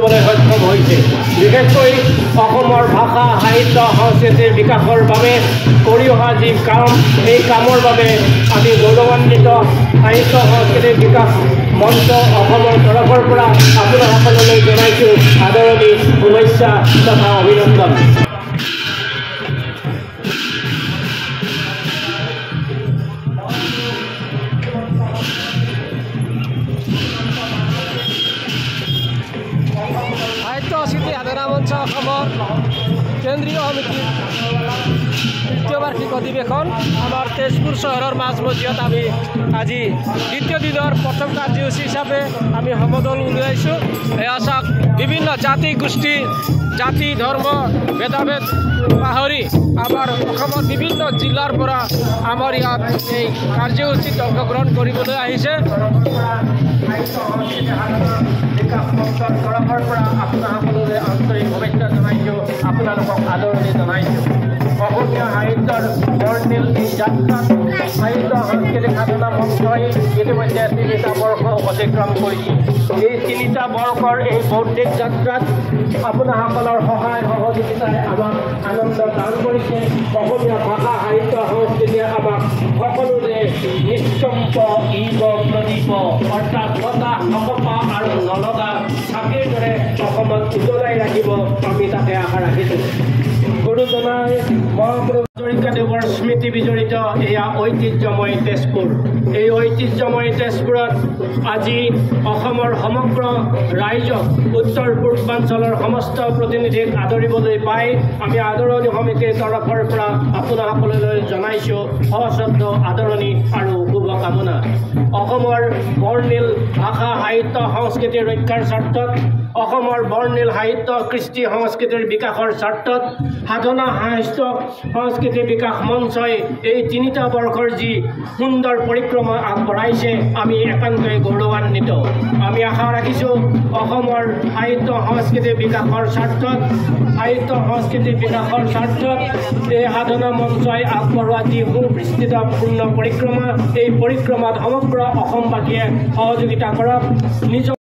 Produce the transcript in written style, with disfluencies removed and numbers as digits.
কৰিবলৈ সক্ষম হৈছে। বিশেষকৈ অসমৰ ভাষা সাহিত্য সংস্কৃতিৰ বিকাশৰ বাবে কৰি অহা যি কাম, এই কামৰ বাবে আমি গৌৰৱান্বিত। সাহিত্য সংস্কৃতিৰ বিকাশ মঞ্চ অসমৰ তৰফৰ পৰা আপোনাসকললৈ জনাইছোঁ আদৰণি, শুভেচ্ছা তথা অভিনন্দন। সাহিত্য সংস্কৃতি সাধনা মঞ্চ অসমৰ কেন্দ্ৰীয় সমিতিৰ তৃতীয় বাৰ্ষিক অধিৱেশন আমাৰ তেজপুৰ চহৰৰ মাজমজিয়াত আমি আজি দ্বিতীয় দিনৰ প্ৰথম কাৰ্যসূচী হিচাপে আমি সমদল উলিয়াইছোঁ। এয়া চাওক, বিভিন্ন জাতি গোষ্ঠী, জাতি ধৰ্ম ভেদাভেদ পাহৰি আমাৰ অসমৰ বিভিন্ন জিলাৰ পৰা আমাৰ ইয়াত এই কাৰ্যসূচীত অংশগ্ৰহণ কৰিবলৈ আহিছে। বিকাশ মঞ্চৰ তৰফৰ পৰা আপোনাসকললৈ আন্তৰিক শুভেচ্ছা জনাইছোঁ, আপোনালোকক আদৰণি জনাইছোঁ। অসমীয়া সাহিত্যৰ বৰ্ণিল এই যাত্ৰাত সাহিত্য সাংস্কৃতিক সাধনা মঞ্চই ইতিমধ্যে 3টা বৰ্ষ অতিক্ৰম কৰিছে। এই 3টা বৰ্ষৰ এই বৌদ্ধিক যাত্ৰাত আপোনাসকলৰ সহায় সহযোগিতাই আমাক আনন্দ দান কৰিছে। অসমীয়া ভাষা সাহিত্য সংস্কৃতিয়ে আমাক সকলোৰে নিষ্কম্প ইব প্ৰদীপ অৰ্থাৎ বতাহ নকপা আৰু নলগা চাকিৰ দৰে অসমত উজ্বলাই ৰাখিব, আমি তাকে আশা ৰাখিছোঁ। গুৰুজনাই মহাপুৰুষ হাজৰিকাদেৱৰ স্মৃতি বিজড়িত এয়া ঐতিহ্যময় তেজপুৰ। এই ঐতিহ্যময় তেজপুৰত আজি অসমৰ সমগ্ৰ ৰাইজক, উত্তৰ পূৰ্বাঞ্চলৰ সমস্ত প্ৰতিনিধিক আদৰিবলৈ পাই আমি আদৰণি সমিতিৰ তৰফৰ পৰা আপোনাসকললৈ জনাইছোঁ সশ্ৰদ্ধ আদৰণি আৰু শুভকামনা। অসমৰ বৰ্ণিল ভাষা সাহিত্য সংস্কৃতিৰ ৰক্ষাৰ স্বাৰ্থত, অসমৰ বৰ্ণিল সাহিত্য কৃষ্টি সংস্কৃতিৰ বিকাশৰ স্বাৰ্থত সাধনা সাহিত্য সংস্কৃতি বিকাশ মঞ্চই এই 3টা বৰ্ষৰ যি সুন্দৰ পৰিক্ৰমা আগবঢ়াইছে, আমি একান্তই গৌৰৱান্বিত। আমি আশা ৰাখিছোঁ অসমৰ সাহিত্য সংস্কৃতিৰ বিকাশৰ স্বাৰ্থত, সাহিত্য সংস্কৃতিৰ বিকাশৰ স্বাৰ্থত এই সাধনা মঞ্চই আগবঢ়োৱা যি সুবিস্তৃতপূৰ্ণ পৰিক্ৰমা, এই পৰিক্ৰমাত সমগ্ৰ অসমবাসীয়ে সহযোগিতা কৰক। নিজৰ